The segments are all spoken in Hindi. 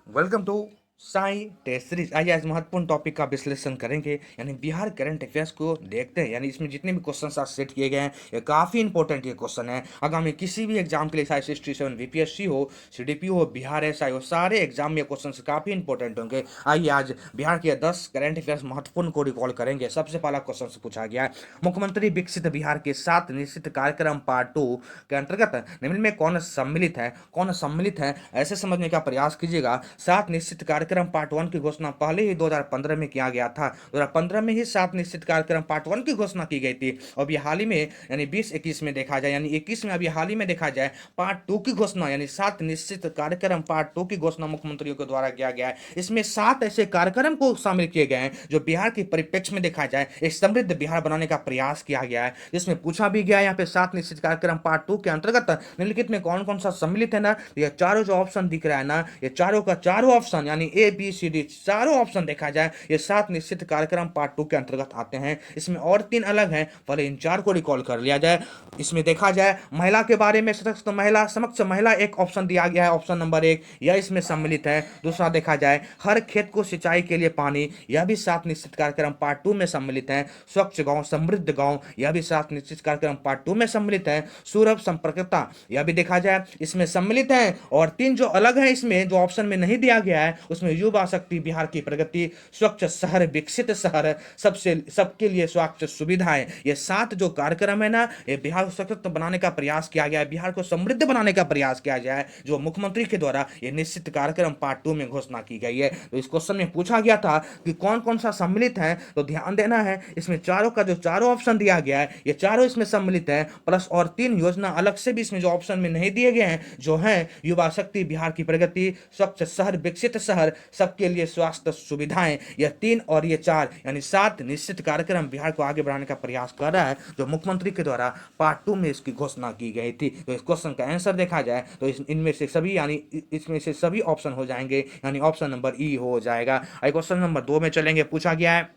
Welcome to Sai test series. आइए आज महत्वपूर्ण टॉपिक का विश्लेषण करेंगे, यानी बिहार करंट अफेयर्स को देखते हैं। यानी इसमें जितने भी क्वेश्चन आज सेट किए गए हैं ये काफ़ी इंपॉर्टेंट ये क्वेश्चन है आगामी किसी भी एग्जाम के लिए, चाहे हिस्ट्री से बीपीएससी हो, सीडीपी हो, बिहार एसआई हो, सारे एग्जाम में क्वेश्चन काफ़ी इंपॉर्टेंट होंगे। आइए आज बिहार के 10 करंट अफेयर्स महत्वपूर्ण को रिकॉल करेंगे। सबसे पहला क्वेश्चन से पूछा गया है, मुख्यमंत्री विकसित बिहार के 7 निश्चित कार्यक्रम पार्ट 2 के अंतर्गत निम्न में कौन सम्मिलित है? कौन सम्मिलित है ऐसे समझने का प्रयास कीजिएगा। 7 निश्चित कार्यक्रम पार्ट 1 की घोषणा पहले ही 2015 में किया गया था। 2015 में ही 7 निश्चित कार्यक्रम पार्ट 1 की घोषणा की गई थी। अभी हाल ही में यानी 2021 में देखा जाए, यानी 21 में अभी हाल ही में देखा जाए पार्ट 2 की घोषणा, यानी 7 निश्चित कार्यक्रम पार्ट 2 की घोषणा मुख्यमंत्रियों के द्वारा किया गया है। इसमें 7 ऐसे कार्यक्रम को शामिल किए गए हैं जो बिहार के परिप्रेक्ष्य में देखा जाए एक समृद्ध बिहार बनाने का प्रयास किया गया है। जिसमें पूछा भी गया है यहाँ पे 7 निश्चित कार्यक्रम पार्ट 2 के अंतर्गत निम्नलिखित में कौन कौन सा सम्मिलित है ना, ये चारों जो ऑप्शन दिख रहा है ना, ये चारों का चारों ऑप्शन यानी ए बी सी डी चारों ऑप्शन देखा जाए ये 7 निश्चित कार्यक्रम पार्ट 2 के अंतर्गत आते हैं। इसमें और 3 अलग हैं, पहले इन 4 को रिकॉल कर लिया जाए। इसमें देखा जाए महिला के बारे में सशक्त महिला समक्ष महिला एक ऑप्शन दिया गया है, ऑप्शन नंबर 1 यह इसमें सम्मिलित है। दूसरा देखा जाए हर खेत को सिंचाई के लिए पानी, यह भी 7 निश्चित कार्यक्रम पार्ट 2 में सम्मिलित है। स्वच्छ गांव समृद्ध गांव, यह भी 7 निश्चित कार्यक्रम पार्ट 2 में सम्मिलित है। सुलभ संपर्कता, यह भी देखा जाए इसमें सम्मिलित है। और 3 जो अलग है इसमें जो ऑप्शन में नहीं दिया गया है उसमें युवा शक्ति, बिहार की प्रगति, स्वच्छ शहर, विकसित शहर, सबसे सबके लिए स्वास्थ्य सुविधाएं, ये 7 जो कार्यक्रम है ना, ये बिहार को सशक्त बनाने का प्रयास किया गया है, बिहार को समृद्ध बनाने का प्रयास किया गया है, जो मुख्यमंत्री के द्वारा ये निश्चित कार्यक्रम पार्ट 2 में घोषणा की गई है। तो इस क्वेश्चन में पूछा गया था कि कौन कौन सा सम्मिलित है, तो ध्यान देना है इसमें चारों का जो चारों ऑप्शन दिया गया है ये चारों इसमें सम्मिलित है, प्लस और 3 योजना अलग से भी इसमें जो ऑप्शन में नहीं दिए गए हैं जो है युवा शक्ति, बिहार की प्रगति, स्वच्छ शहर, विकसित शहर, सबके लिए स्वास्थ्य सुविधाएं, यह 3 और ये 4 यानी 7 निश्चित कार्यक्रम बिहार को आगे बढ़ाने का प्रयास कर रहा है जो मुख्यमंत्री के द्वारा पार्ट 2 में इसकी घोषणा की गई थी। तो इस क्वेश्चन का आंसर देखा जाए तो इनमें से सभी यानी इसमें से सभी ऑप्शन हो जाएंगे, यानी ऑप्शन नंबर ई हो जाएगा। क्वेश्चन नंबर 2 में चलेंगे। पूछा गया है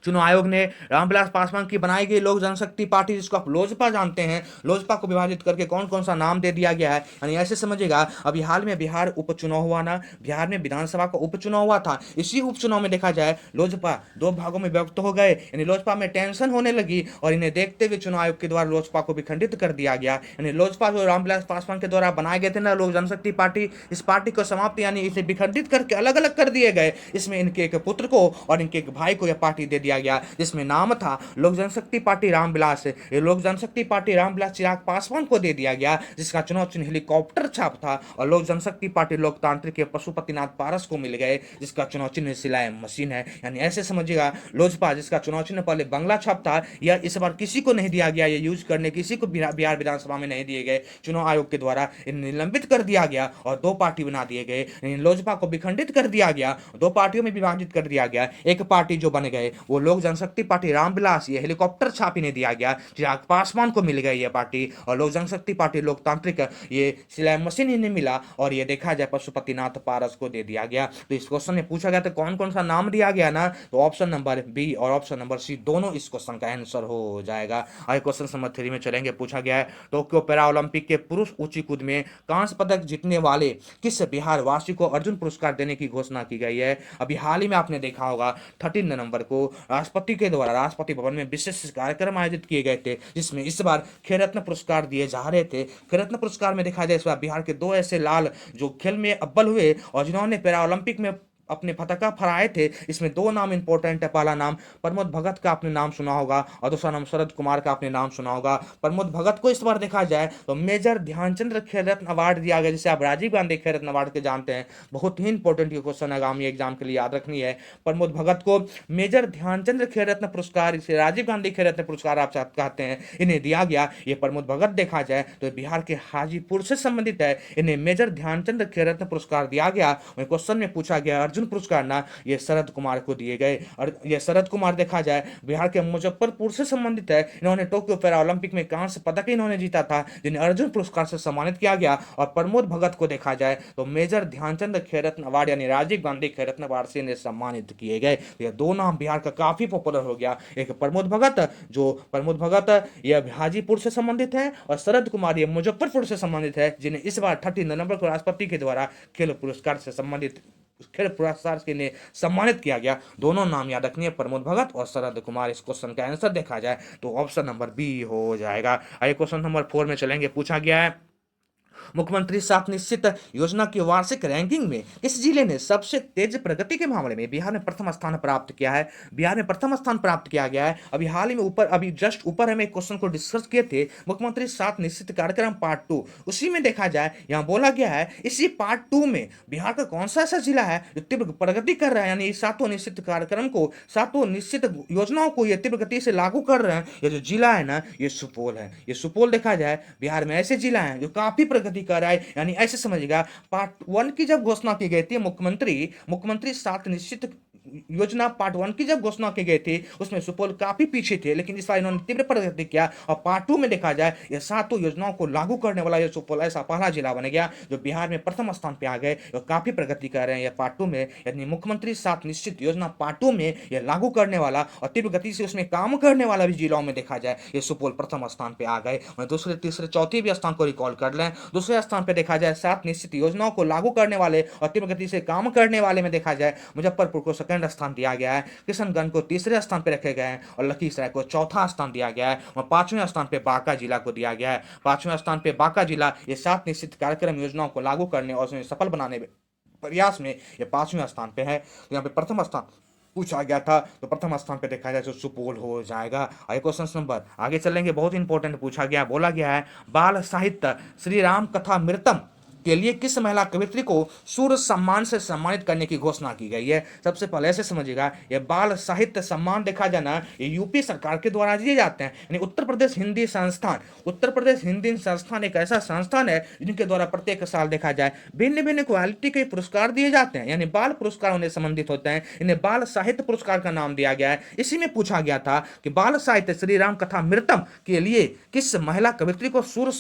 चुनाव आयोग ने रामविलास पासवान की बनाई गई लोक जनशक्ति पार्टी, जिसको आप लोजपा जानते हैं, लोजपा को विभाजित करके कौन कौन सा नाम दे दिया गया है, यानी ऐसे समझिएगा अभी हाल में बिहार उपचुनाव हुआ ना, बिहार में विधानसभा का उपचुनाव हुआ था। इसी उपचुनाव में देखा जाए लोजपा 2 भागों में विभक्त हो गए, यानी लोजपा में टेंशन होने लगी और इन्हें देखते हुए चुनाव आयोग के द्वारा लोजपा को भी खंडित कर दिया गया। यानी लोजपा जो रामविलास पासवान के द्वारा बनाए गए थे ना लोक जनशक्ति पार्टी, इस पार्टी को समाप्त यानी इसे विखंडित करके अलग अलग कर दिए गए। इसमें इनके एक पुत्र को और इनके एक भाई को यह पार्टी दे दिया गया, जिसमें नाम था लोक जनशक्ति पार्टी रामविलास। ये लोक जनशक्ति पार्टी रामविलास चिराग पासवान को दे दिया गया, जिसका चुनाव चिन्ह हेलीकॉप्टर छाप था। और लोक जनशक्ति पार्टी लोकतांत्रिक के पशुपतिनाथ पारस को मिल गए, जिसका चुनाव चिन्ह सिलाई मशीन है। यानी ऐसे समझिएगा लोजपा जिसका चुनाव चिन्ह पहले बंगला छाप था, यह इस बार किसी को नहीं दिया गया, ये यूज करने किसी को बिहार विधानसभा में नहीं दिए गए, चुनाव आयोग के द्वारा इन्हें निलंबित कर दिया गया और 2 पार्टी बना दिए गए। लोजपा को विखंडित कर दिया गया, 2 पार्टियों में विभाजित कर दिया गया। एक पार्टी जो बन गए वो लोक जनशक्ति पार्टी रामविलास, ये हेलीकॉप्टर छाप इन्हें दिया गया, चिराग पासवान को मिल गई ये पार्टी। और लोक जनशक्ति पार्टी लोकतांत्रिक, ये सिलाई मशीन इन्हें मिला और ये देखा जाए पशुपतिनाथ पारस को दे दिया गया। तो इस क्वेश्चन में पूछा गया था कौन कौन सा नाम दिया गया ना, तो ऑप्शन नंबर बी और ऑप्शन नंबर सी दोनों इस क्वेश्चन का आंसर हो जाएगा। आगे क्वेश्चन नंबर 3 में चलेंगे। पूछा गया है टोक्यो पैरा ओलंपिक के पुरुष ऊंची कूद में कांस्य पदक जीतने वाले किस बिहार वासी को अर्जुन पुरस्कार देने की घोषणा की गई है। अभी हाल ही में आपने देखा होगा 13 नवंबर को राष्ट्रपति के द्वारा राष्ट्रपति भवन में विशेष कार्यक्रम आयोजित किए गए थे, जिसमें इस बार खेल रत्न पुरस्कार दिए जा रहे थे। खेल रत्न पुरस्कार में देखा जाए इस बार बिहार के 2 ऐसे लाल जो खेल में अव्वल हुए और जिन्होंने पैरा ओलंपिक में अपने पताका फहराए थे, इसमें 2 नाम इंपॉर्टेंट है। पहला नाम प्रमोद भगत का आपने नाम सुना होगा और दूसरा नाम शरद कुमार का आपने नाम सुना होगा। प्रमोद भगत को इस बार देखा जाए तो मेजर ध्यानचंद्र खेल रत्न अवार्ड दिया गया, जिसे आप राजीव गांधी खेल रत्न अवार्ड के जानते हैं। बहुत ही इंपॉर्टेंट ये क्वेश्चन आगामी एग्जाम के लिए याद रखनी है। प्रमोद भगत को मेजर ध्यानचंद्र खेल रत्न पुरस्कार, इसे राजीव गांधी खेल रत्न पुरस्कार आप कहते हैं, इन्हें दिया गया। ये प्रमोद भगत देखा जाए तो बिहार के हाजीपुर से संबंधित है, इन्हें मेजर ध्यानचंद्र खेल रत्न पुरस्कार दिया गया। क्वेश्चन में पूछा गया अर्जुन पुरस्कार ना ये शरद कुमार को दिए गए। और ये शरद कुमार देखा जाए बिहार के मुजफ्फरपुर से संबंधित है। इन्होंने टोक्यो पैरा ओलंपिक में कांस्य पदक इन्होंने जीता था, जिन्हें अर्जुन पुरस्कार से सम्मानित किया गया। और प्रमोद भगत को देखा जाए तो मेजर ध्यानचंद खेल रत्न अवार्ड यानी राजीव गांधी खेल रत्न अवार्ड से इन्हें सम्मानित किए गए। ये दो नाम बिहार का काफी पॉपुलर हो गया, एक प्रमोद भगत, जो प्रमोद भगत ये हाजीपुर से संबंधित है, और शरद कुमार ये मुजफ्फरपुर से संबंधित है, जिन्हें इस बार 30 नवंबर को राष्ट्रपति के द्वारा खेल पुरस्कार से संबंधित खेल पुरस्कार के लिए सम्मानित किया गया। दोनों नाम याद रखनी है, प्रमोद भगत और शरद कुमार। इस क्वेश्चन का आंसर देखा जाए तो ऑप्शन नंबर बी हो जाएगा। आइए क्वेश्चन नंबर 4 में चलेंगे। पूछा गया है मुख्यमंत्री सात निश्चित योजना की वार्षिक रैंकिंग में किस जिले ने सबसे तेज प्रगति के मामले में बिहार में प्रथम स्थान प्राप्त किया है? बिहार में प्रथम स्थान प्राप्त किया गया है। अभी हाल ही में अभी जस्ट ऊपर हम एक क्वेश्चन को डिस्कस किए थे, मुख्यमंत्री सात निश्चित कार्यक्रम पार्ट 2, उसी में देखा जाए यहाँ बोला गया है इसी पार्ट 2 में बिहार का कौन सा ऐसा जिला है जो तीव्र प्रगति कर रहा है, यानी सातों निश्चित कार्यक्रम को, सातों निश्चित योजनाओं को ये तीव्र गति से लागू कर रहे हैं। ये जो जिला है ना ये सुपौल है। ये सुपौल देखा जाए बिहार में ऐसे जिला हैं जो काफी प्रगति कर रहा है, यानी ऐसे समझिएगा पार्ट 1 की जब घोषणा की गई थी, मुख्यमंत्री सात निश्चित योजना पार्ट 1 की जब घोषणा की गई थी उसमें सुपौल काफी पीछे थे, लेकिन इस बार इन्होंने तीव्र प्रगति किया और पार्ट 2 में देखा जाए ये सातों योजनाओं को लागू करने वाला ये सुपौल ऐसा पहला जिला बन गया जो बिहार में प्रथम स्थान पे आ गए और काफी प्रगति कर रहे हैं ये पार्ट 2 में। यानी मुख्यमंत्री सात निश्चित योजना पार्ट 2 में ये लागू करने वाला और तीव्र गति से उसमें काम करने वाला भी जिलों में देखा जाए ये सुपौल प्रथम स्थान पे आ गए। दूसरे तीसरे चौथे भी स्थान को रिकॉल कर लें। दूसरे स्थान पे देखा जाए सात निश्चित योजनाओं को लागू करने वाले और तीव्र गति से काम करने वाले में देखा जाए मुजफ्फरपुर को सेकंड स्थान दिया गया है, किशनगंज को तीसरे स्थान पर रखे गए हैं और लखीसराय को चौथा स्थान दिया गया है और 5वें स्थान पे बांका जिला को दिया गया है। 5वें स्थान पे बांका जिला ये सात निश्चित कार्यक्रम योजनाओं को लागू करने और उन्हें सफल बनाने में प्रयास में ये 5वें स्थान पे है। तो यहाँ पे प्रथम स्थान पूछा गया था तो प्रथम स्थान पे देखा जाए तो सुपौल हो जाएगा। आगे क्वेश्चन नंबर आगे चलेंगे, बहुत इंपॉर्टेंट पूछा गया, बोला गया है बाल साहित्य श्री राम कथा मृतम के लिए किस महिला कवित्री को सूर्य सम्मान से सम्मानित करने की घोषणा की गई है? सबसे पहले ऐसे समझिएगा ये बाल साहित्य सम्मान देखा जाना ये यूपी सरकार के द्वारा दिए जाते हैं, यानी उत्तर प्रदेश हिंदी संस्थान, उत्तर प्रदेश हिंदी संस्थान एक ऐसा संस्थान है जिनके द्वारा प्रत्येक साल देखा जाए भिन्न भिन्न क्वालिटी के पुरस्कार दिए जाते हैं, यानी बाल पुरस्कार उन्हें संबंधित होते हैं, इन्हें बाल साहित्य पुरस्कार का नाम दिया गया है। इसी में पूछा गया था कि बाल साहित्य श्री राम कथा मृतम के लिए किस महिला कवित्री को सूर्य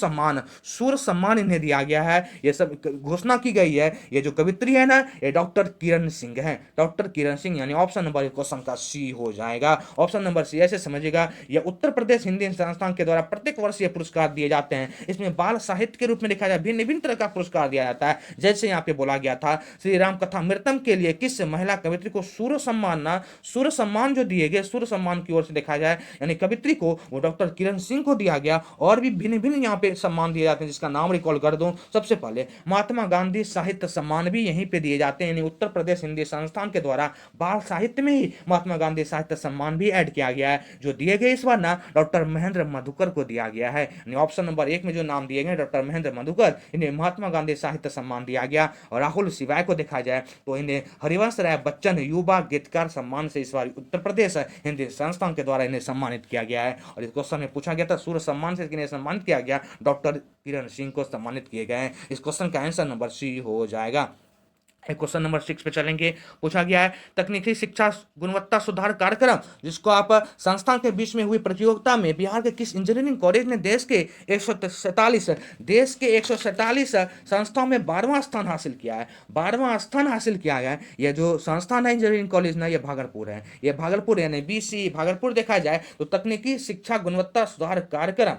सम्मान इन्हें दिया गया है, ये सब घोषणा की गई है। ये जो कवित्री है ना ये डॉक्टर किरण सिंह है, डॉक्टर किरण सिंह, यानी ऑप्शन नंबर क्वेश्चन का सी हो जाएगा। ऑप्शन नंबर सी ऐसे समझिएगा यह उत्तर प्रदेश हिंदी संस्थान के द्वारा प्रत्येक वर्ष ये पुरस्कार दिए जाते हैं। इसमें बाल साहित्य के रूप में देखा जाए भिन्न भिन्न तरह का पुरस्कार दिया जाता है। जैसे यहाँ पे बोला गया था श्री राम कथा मृतम के लिए किस महिला कवित्री को सूर्य सम्मान जो दिए गए, सूर्य सम्मान की ओर से देखा जाए यानी कवित्री को वो डॉक्टर किरण सिंह को दिया गया। और भी भिन्न भिन्न यहाँ पे सम्मान दिए जाते हैं जिसका नाम रिकॉल कर दूं। सबसे पहले महात्मा गांधी साहित्य सम्मान भी यहीं पे दिए जाते हैं, यानी उत्तर प्रदेश हिंदी संस्थान के द्वारा बाल साहित्य में ही महात्मा गांधी साहित्य सम्मान भी ऐड किया गया है, जो दिए गए इस बार ना डॉक्टर महेंद्र मधुकर को दिया गया है। यानी ऑप्शन नंबर 1 में जो नाम दिए गए डॉक्टर महेंद्र मधुकर, इन्हें महात्मा गांधी साहित्य सम्मान दिया गया। और राहुल शिवाय को देखा जाए तो इन्हें हरिवंश राय बच्चन युवा गीतकार सम्मान से इस बार उत्तर प्रदेश हिंदी संस्थान के द्वारा इन्हें सम्मानित किया गया है। और इस क्वेश्चन में पूछा गया था सूर्य सम्मान से किन्हें सम्मानित किया गया, डॉक्टर किरण सिंह को सम्मानित किए गए हैं। इस क्वेश्चन का आंसर नंबर सी हो जाएगा। क्वेश्चन नंबर 6 पे चलेंगे। पूछा गया है तकनीकी शिक्षा गुणवत्ता सुधार कार्यक्रम जिसको आप संस्थान के बीच में हुई प्रतियोगिता में बिहार के किस इंजीनियरिंग कॉलेज ने देश के 147 संस्थाओं में 12वां स्थान हासिल किया है। 12वां स्थान हासिल किया है। यह जो संस्थान है इंजीनियरिंग कॉलेज ना ये भागलपुर है, ये भागलपुर यानी BC भागलपुर देखा जाए तो तकनीकी शिक्षा गुणवत्ता सुधार कार्यक्रम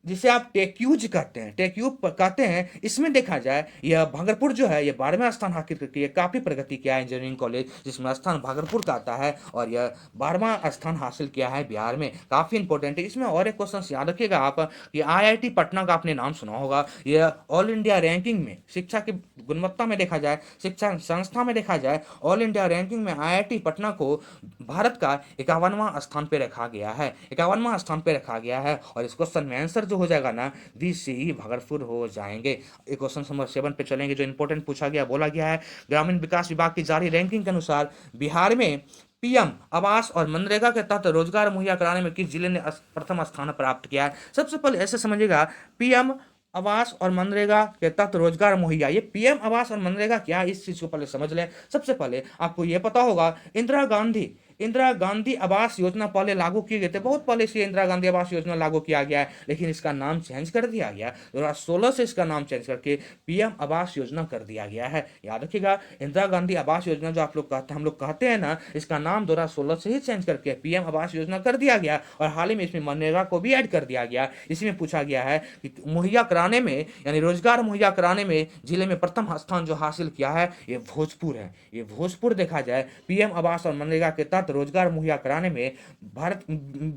जिसे आप टेक्यूज कहते हैं, टेक्यू कहते हैं, इसमें देखा जाए यह भागलपुर जो है ये 12वां स्थान हासिल करके ये काफी प्रगति किया है इंजीनियरिंग कॉलेज जिसमें स्थान भागलपुर का आता है और यह 12वां स्थान हासिल किया है बिहार में, काफी इंपॉर्टेंट है। इसमें और एक क्वेश्चन याद रखिएगा आप कि IIT पटना का आपने नाम सुना होगा, यह ऑल इंडिया रैंकिंग में शिक्षा की गुणवत्ता में देखा जाए, शिक्षा संस्था में देखा जाए ऑल इंडिया रैंकिंग में IIT पटना को भारत का 51वां स्थान पे रखा गया है, 51वां स्थान पे रखा गया है। और इस क्वेश्चन में आंसर जो हो जाएगा ना BC भागलपुर हो जाएंगे। क्वेश्चन नंबर 7 पे चलेंगे जो इंपॉर्टेंट पूछा गया, बोला गया है ग्रामीण विकास विभाग की जारी रैंकिंग के अनुसार बिहार में PM आवास और मनरेगा के तहत रोजगार मुहैया कराने में किस जिले ने प्रथम स्थान प्राप्त किया है? सबसे पहले ऐसे समझिएगा PM आवास और मनरेगा के तहत रोजगार मुहैया। ये पीएम आवास और मनरेगा क्या है, इस चीज को पहले समझ लें। सबसे पहले आपको ये पता होगा, इंदिरा गांधी आवास योजना पहले लागू किए गए थे, बहुत पहले से इंदिरा गांधी आवास योजना लागू किया गया है, लेकिन इसका नाम चेंज कर दिया गया 2016 से। इसका नाम चेंज करके पीएम आवास योजना कर दिया गया है। याद रखिएगा, इंदिरा गांधी आवास योजना जो आप लोग कहते हम लोग कहते हैं ना, इसका नाम 2016 से ही चेंज करके पीएम आवास योजना कर दिया गया। और हाल ही में इसमें मनरेगा को भी ऐड कर दिया गया। इसमें पूछा गया है कि मुहैया कराने में, यानी रोजगार मुहैया कराने में जिले में प्रथम स्थान जो हासिल किया है ये भोजपुर है। ये भोजपुर देखा जाए पीएम आवास और मनरेगा के तहत रोजगार मुहैया कराने में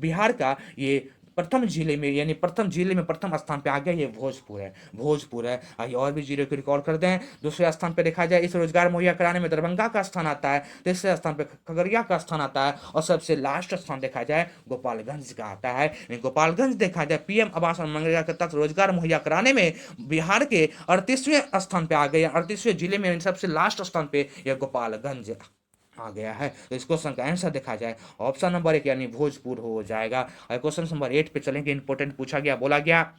बिहार का ये प्रथम जिले में, यानी प्रथम जिले में प्रथम स्थान पे आ गया, ये भोजपुर है। आइए और भी जिले को रिकॉर्ड कर दें। दूसरे स्थान पे देखा जाए इस रोजगार मुहैया कराने में दरभंगा का स्थान आता है। तीसरे स्थान पे खगड़िया का स्थान आता है। और सबसे लास्ट स्थान देखा जाए गोपालगंज का आता है। गोपालगंज देखा जाए पीएम आवास और मनरेगा के तहत रोजगार मुहैया कराने में बिहार के 38वें स्थान पे आ गए। 38वें जिले में सबसे लास्ट स्थान पे यह गोपालगंज आ गया है। तो इस क्वेश्चन का आंसर देखा जाए ऑप्शन नंबर 1 यानी भोजपुर हो जाएगा। और क्वेश्चन नंबर 8 पे चलेंगे। इंपोर्टेंट पूछा गया, बोला गया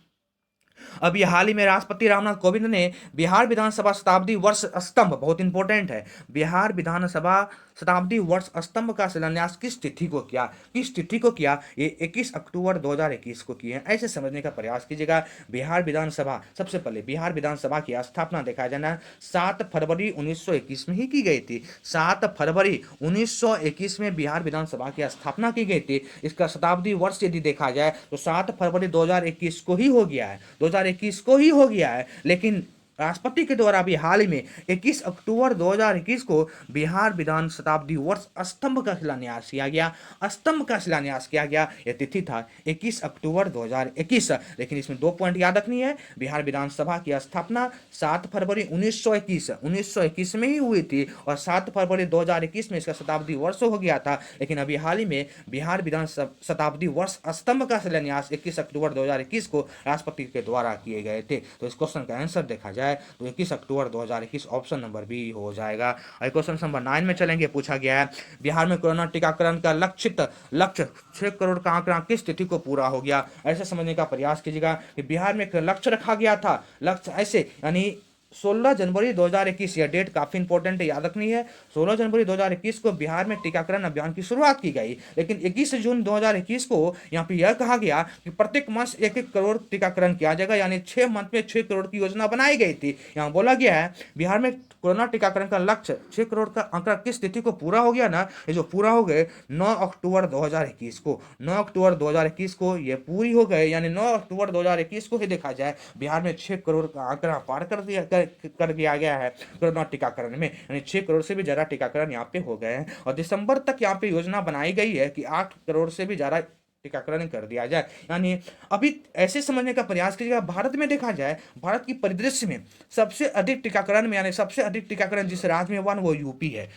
अभी हाल ही में राष्ट्रपति रामनाथ कोविंद ने बिहार विधानसभा शताब्दी वर्ष स्तंभ, बहुत इंपॉर्टेंट है, बिहार विधानसभा शताब्दी वर्ष स्तंभ का शिलान्यास किस तिथि को किया? ये 21 अक्टूबर 2021 को किए हैं। ऐसे समझने का प्रयास कीजिएगा। बिहार विधानसभा, सबसे पहले बिहार विधानसभा की स्थापना देखा जाना 7 फरवरी 1921 में ही की गई थी। 7 फरवरी 1921 में बिहार विधानसभा की स्थापना की गई थी। इसका शताब्दी वर्ष यदि देखा जाए तो 7 फरवरी 2021 को ही हो गया है, 2021 को ही हो गया है। लेकिन राष्ट्रपति के द्वारा भी हाल ही में 21 अक्टूबर 2021 को बिहार विधान शताब्दी वर्ष स्तंभ का शिलान्यास किया गया। यह तिथि था 21 अक्टूबर 2021। लेकिन इसमें 2 पॉइंट याद रखनी है। बिहार विधानसभा की स्थापना 7 फरवरी 1921 में ही हुई थी और 7 फरवरी 2021 में इसका शताब्दी वर्ष हो गया था। लेकिन अभी हाल ही में बिहार विधान शताब्दी वर्ष स्तंभ का शिलान्यास 21 अक्टूबर 2021 को राष्ट्रपति के द्वारा किए गए थे। तो इस क्वेश्चन का आंसर देखा जाए तो 21 अक्टूबर 2021 ऑप्शन नंबर बी हो जाएगा। और क्वेश्चन नंबर 9 में चलेंगे। पूछा गया है बिहार में कोरोना टीकाकरण का लक्ष्य 6 करोड़ का आंकड़ा किस तिथि को पूरा हो गया? ऐसे समझने का प्रयास कीजिएगा कि बिहार में एक लक्ष्य रखा गया था। लक्ष्य ऐसे यानी 16 जनवरी 2021, यह डेट काफी इंपॉर्टेंट है, याद रखनी है। 16 जनवरी 2021 को बिहार में टीकाकरण अभियान की शुरुआत की गई। लेकिन 21 जून 2021 को यहाँ पे यह कहा गया कि प्रत्येक मास 1-1 करोड़ टीकाकरण किया जाएगा, यानी 6 मंथ में 6 करोड़ की योजना बनाई गई थी। यहाँ बोला गया है बिहार में कोरोना टीकाकरण का लक्ष्य 6 करोड़ का आंकड़ा किस तिथि को पूरा हो गया ना? ये जो पूरा हो गए 9 अक्टूबर 2021 को, 9 अक्टूबर 2021 को ये पूरी हो गए। यानी 9 अक्टूबर 2021 को ही देखा जाए बिहार में 6 करोड़ का आंकड़ा पार कर दिया गया है कोरोना टीकाकरण में। यानी 6 करोड़ से भी ज्यादा टीकाकरण यहाँ पे हो गए हैं। और दिसंबर तक यहाँ पे योजना बनाई गई है कि 8 करोड़ से भी ज्यादा टीकाकरण कर दिया जाए। यानी अभी ऐसे समझने का प्रयास कीजिएगा, भारत में देखा जाए, भारत की परिदृश्य में सबसे अधिक टीकाकरण में, यानी सबसे अधिक टीकाकरण जिस राज्य में हुआ वो यूपी है।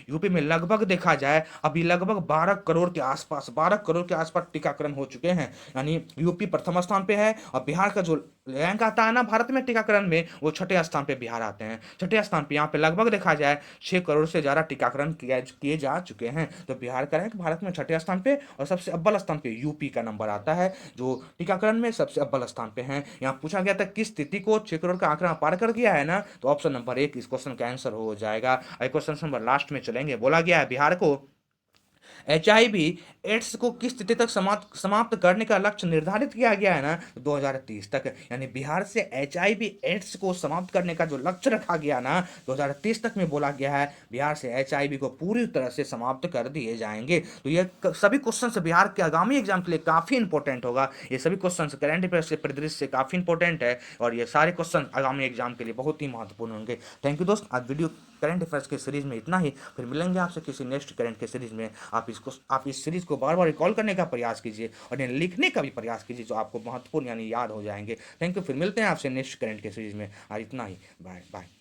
यूपी में लगभग देखा जाए अभी लगभग 12 करोड़ के आसपास टीकाकरण हो चुके हैं। यानी यूपी प्रथम स्थान पे है और बिहार का जो रैंक आता है ना भारत में टीकाकरण में, वो 6ठे स्थान पे बिहार आते हैं। 6ठे स्थान पे यहाँ पे लगभग देखा जाए 6 करोड़ से ज्यादा टीकाकरण किए जा चुके हैं। तो बिहार का रैंक भारत में 6ठे स्थान पे और सबसे अव्वल स्थान पे यूपी का नंबर आता है, जो टीकाकरण में सबसे अव्वल स्थान पे है। यहाँ पूछा गया था किस तिथि को 6 करोड़ का आंकड़ा पार कर गया है ना, तो ऑप्शन नंबर 1 इस क्वेश्चन का आंसर हो जाएगा। क्वेश्चन नंबर लास्ट में चलेंगे। बोला गया है बिहार को HIV एड्स को किस तिथि तक समाप्त करने का लक्ष्य निर्धारित किया गया है ना, 2030 तक। यानी बिहार से HIV एड्स को समाप्त करने का जो लक्ष्य रखा गया ना 2030 तक में बोला गया है बिहार से HIV को पूरी तरह से समाप्त कर दिए जाएंगे। तो ये सभी क्वेश्चन बिहार के आगामी एग्जाम के लिए काफी इंपॉर्टेंट होगा। ये सभी क्वेश्चन करंट अफेयर्स के परिदृश्य से काफी इंपॉर्टेंट है और ये सारे क्वेश्चन आगामी एग्जाम के लिए बहुत ही महत्वपूर्ण होंगे। थैंक यू दोस्त, आज वीडियो करंट अफेयर्स के सीरीज में इतना ही। फिर मिलेंगे आपसे किसी नेक्स्ट करंट के सीरीज में। आप इस सीरीज को बार बार रिकॉल करने का प्रयास कीजिए और इन्हें लिखने का भी प्रयास कीजिए, जो आपको महत्वपूर्ण यानी याद हो जाएंगे। थैंक यू, फिर मिलते हैं आपसे नेक्स्ट करंट के सीरीज में। आज इतना ही, बाय बाय।